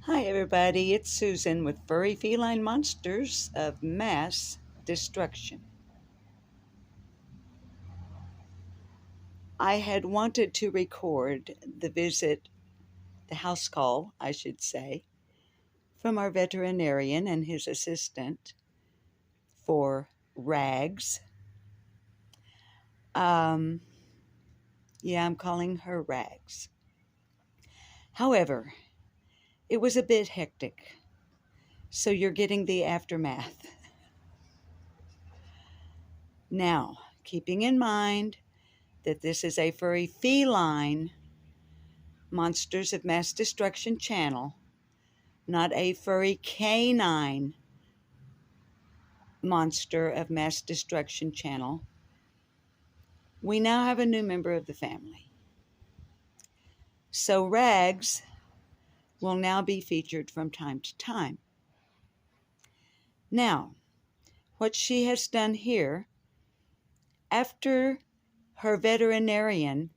Hi, everybody. It's Susan with Furry Feline Monsters of Mass Destruction. I had wanted to record the house call, I should say, from our veterinarian and his assistant for Rags. Um, yeah, I'm calling her Rags. However, it was a bit hectic, so you're getting the aftermath. Now, keeping in mind that this is a furry feline Monsters of Mass Destruction channel, not a furry canine Monster of Mass Destruction channel, we now have a new member of the family. So Rags will now be featured from time to time. Now, what she has done here, after her veterinarian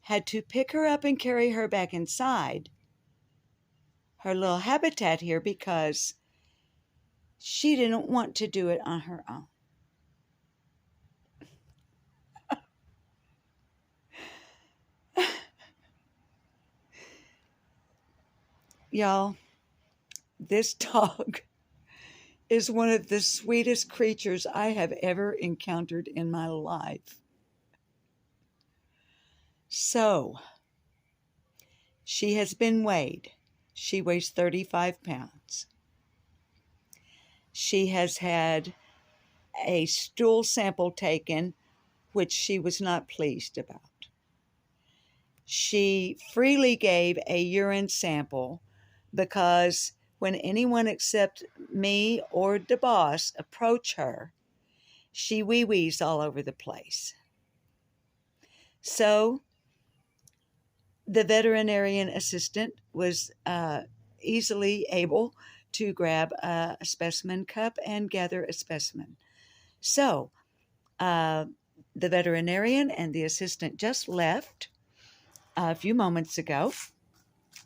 had to pick her up and carry her back inside her little habitat here because she didn't want to do it on her own. Y'all, this dog is one of the sweetest creatures I have ever encountered in my life. So, she has been weighed. She weighs 35 pounds. She has had a stool sample taken, which she was not pleased about. She freely gave a urine sample because when anyone except me or the boss approach her, she wee-wees all over the place. So the veterinarian assistant was easily able to grab a specimen cup and gather a specimen. So the veterinarian and the assistant just left a few moments ago,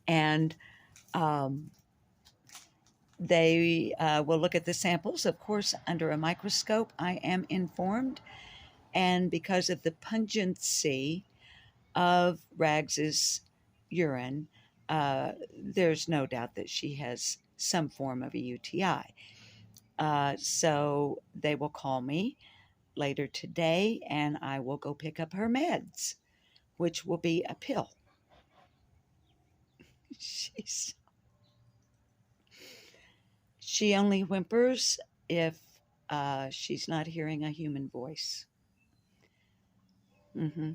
and they will look at the samples, of course, under a microscope, I am informed, and because of the pungency of Rags's urine, there's no doubt that she has some form of a UTI. So they will call me later today and I will go pick up her meds, which will be a pill. She only whimpers if she's not hearing a human voice. Mm-hmm.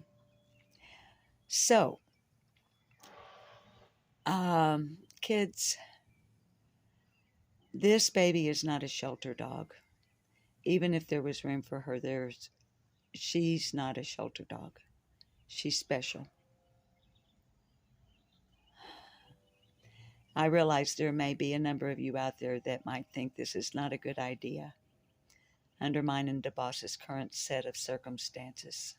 So, kids, this baby is not a shelter dog. Even if there was room for her, she's not a shelter dog. She's special. I realize there may be a number of you out there that might think this is not a good idea, undermining the boss's current set of circumstances.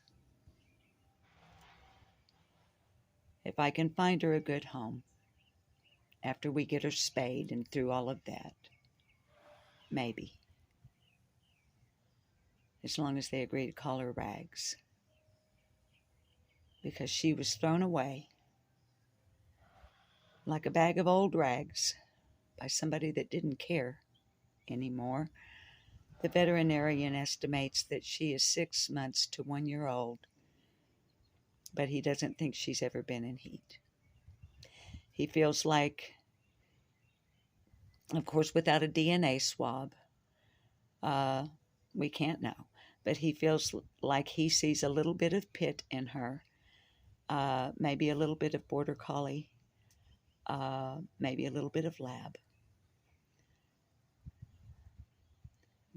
If I can find her a good home after we get her spayed and through all of that, maybe. As long as they agree to call her Rags. Because she was thrown away like a bag of old rags by somebody that didn't care anymore. The veterinarian estimates that she is 6 months to 1 year old, but he doesn't think she's ever been in heat. He feels like, of course, without a DNA swab, we can't know, but he feels like he sees a little bit of pit in her, maybe a little bit of border collie, maybe a little bit of lab.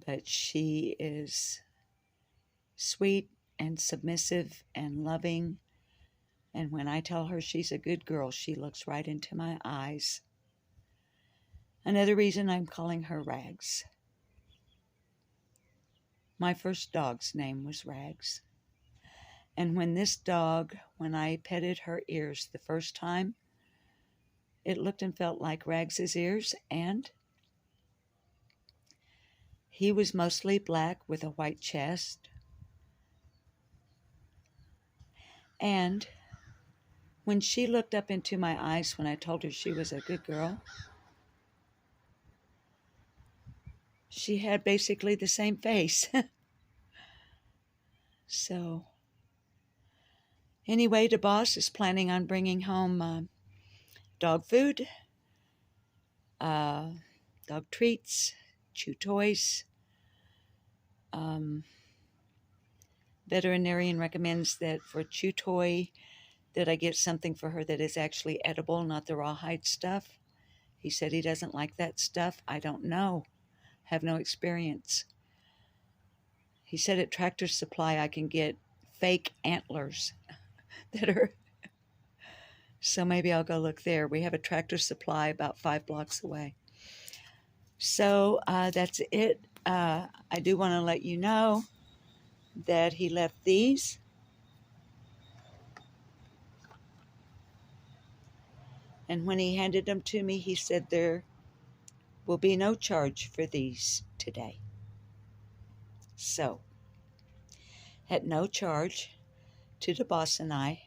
But she is sweet and submissive and loving. And when I tell her she's a good girl, she looks right into my eyes. Another reason I'm calling her Rags. My first dog's name was Rags. And when I petted her ears the first time, It looked and felt like Rags's ears, and he was mostly black with a white chest. And when she looked up into my eyes when I told her she was a good girl, she had basically the same face. So, anyway, the boss is planning on bringing home dog food, uh, dog treats, chew toys. Veterinarian recommends that for chew toy that I get something for her that is actually edible, not the rawhide stuff. He said he doesn't like that stuff. I don't know. Have no experience. He said at Tractor Supply I can get fake antlers that are... So maybe I'll go look there. We have a Tractor Supply about 5 blocks away. So that's it. I do want to let you know that he left these. And when he handed them to me, he said there will be no charge for these today. So, at no charge to the boss and I,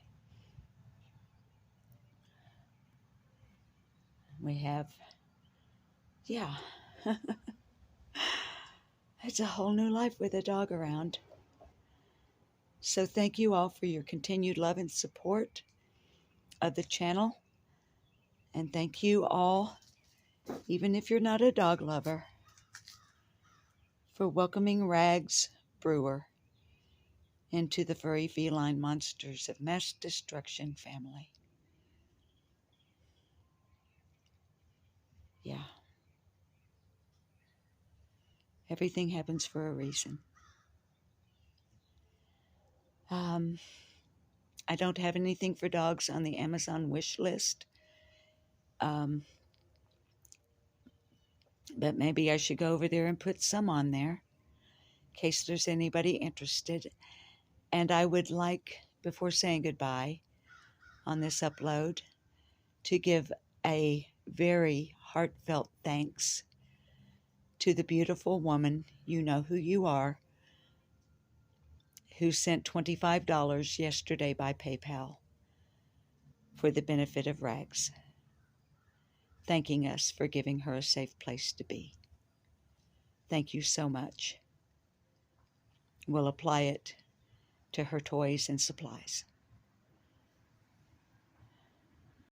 we have, yeah, it's a whole new life with a dog around. So thank you all for your continued love and support of the channel. And thank you all, even if you're not a dog lover, for welcoming Rags Brewer into the furry feline monsters of mass destruction family. Yeah. Everything happens for a reason. I don't have anything for dogs on the Amazon wish list. But maybe I should go over there and put some on there in case there's anybody interested. And I would like, before saying goodbye on this upload, to give a very heartfelt thanks to the beautiful woman, you know who you are, who sent $25 yesterday by PayPal for the benefit of Rags, thanking us for giving her a safe place to be. Thank you so much. We'll apply it to her toys and supplies.